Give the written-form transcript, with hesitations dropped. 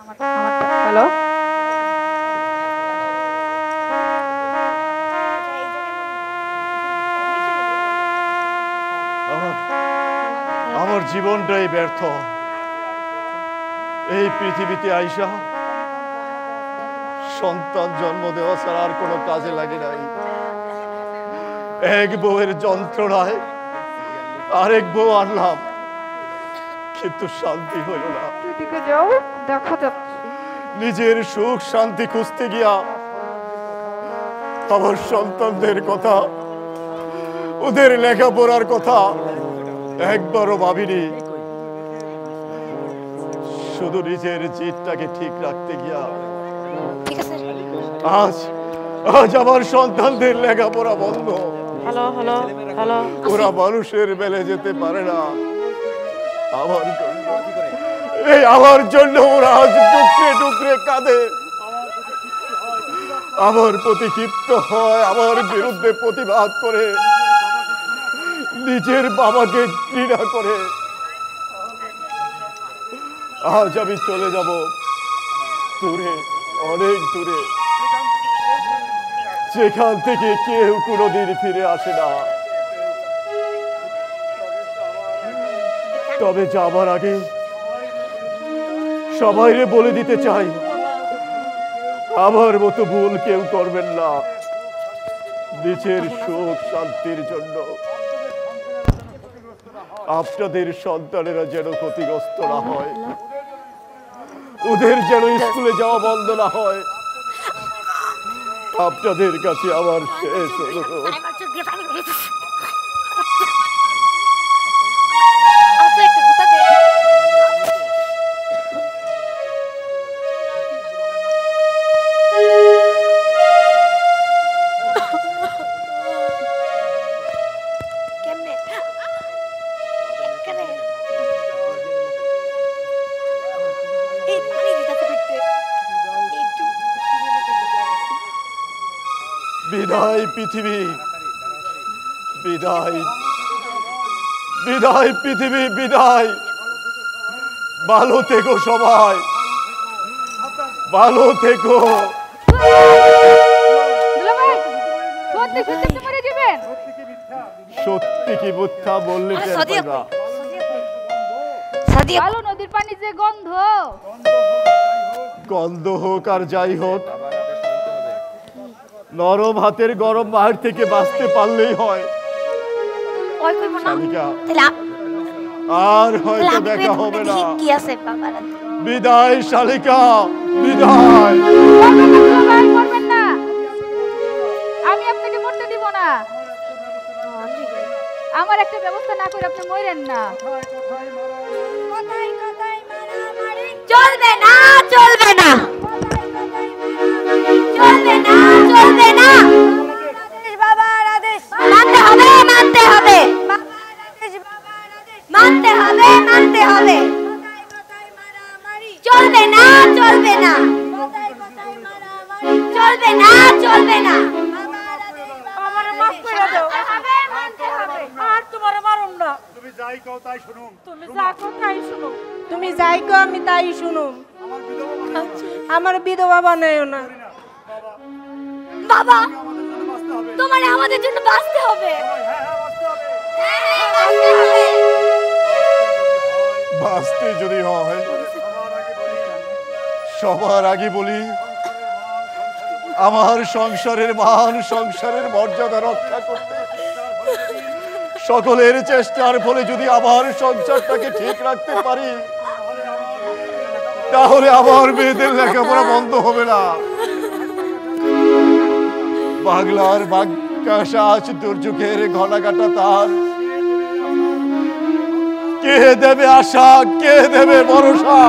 Hello, আমার জীবনটাই ব্যর্থ। এই পৃথিবীতে আইসা সন্তান জন্ম দেওয়া ছাড়া আর কোনো কাজে লাগে নাই। এক বউয়ের যন্ত্রণায় আরেক বউ আনলাম, কিন্তু শান্তি হইল না। দিকে যাও, দেখা যাচ্ছে। নিজের সুখ শান্তি খুঁজতে গিয়া আমার সন্তানদের কথা, ওদের লেখাপড়ার কথা একবারও ভাবিনি। শুধু নিজের জিদটাকে ঠিক রাখতে গিয়া আজ আজ আমার সন্তানদের লেখাপড়া বন্ধ। হ্যালো হ্যালো হ্যালো, ওরা মানুষের বেলে যেতে পারে না। আমার জন্য ওরা আজ টুকরে টুকরে কাঁদে, আমার প্রতি ক্ষিপ্ত হয়, আমার বিরুদ্ধে প্রতিবাদ করে, নিজের বাবাকে ঘৃণা করে। আজ আমি চলে যাব দূরে, অনেক দূরে, যেখান থেকে কেউ কোনোদিন ফিরে আসে না। তবে যাবার আগে সবাইরে বলে দিতে চাই, আমার মতো ভুল কেউ করবেন না। নিজের সুখ শান্তির জন্য আপনাদের সন্তানেরা যেন ক্ষতিগ্রস্ত না হয়, ওদের যেন স্কুলে যাওয়া বন্ধ না হয়, আপনাদের কাছে আমার শেষ অনুরোধ। বিদায় পৃথিবী, বিদায় বিদায় পৃথিবী, বিদায়। ভালো থেকো সবাই, ভালো থেকো। সত্যি কি মিথ্যা বললে নদীর পানি যে গন্ধ, গন্ধ হোক আর যাই হোক, নরম হাতের গরম মায়ের থেকে বাঁচতে পারলেই হয়। আর হয়তো দেখা হবে না। বিদায় শালিকা, বিদায়। আমি আপনাকে মরতে দিব না। আমার একটা ব্যবস্থা না করে আপনি মরেন না। চলবে না, চলবে না, চলবে না, চলবে না। বাবার আদেশ মানতে হবে, মানতে হবে, মানতে হবে, মানতে হবে। চলবে না, চলবে না, চলবে না, চলবে না। আমার মাফ করে দাও। আর তোমার মারুম না। তুমি যাই কও তাই শুনুম। তুমি যা কও তাই শুনুম। তুমি যাই কও আমি তাই শুনুম। আমার বিধবা বানায়ও না। বাবা, তোমার আমাদের জন্য বাঁচতে হবে। বাঁচতে যদি হয়, সবার আগে বলি, আমার সংসারের মান, সংসারের মর্যাদা রক্ষা করতে সকলের চেষ্টার ফলে যদি আমার সংসারটাকে ঠিক রাখতে পারি, তাহলে আমার মেয়েদের লেখাপড়া বন্ধ হবে না। বাংলার বাক্যাশা আজ দুর্যোগের ঘনাঘাটা তার। কে দেবে আশা, কে দেবে ভরসা?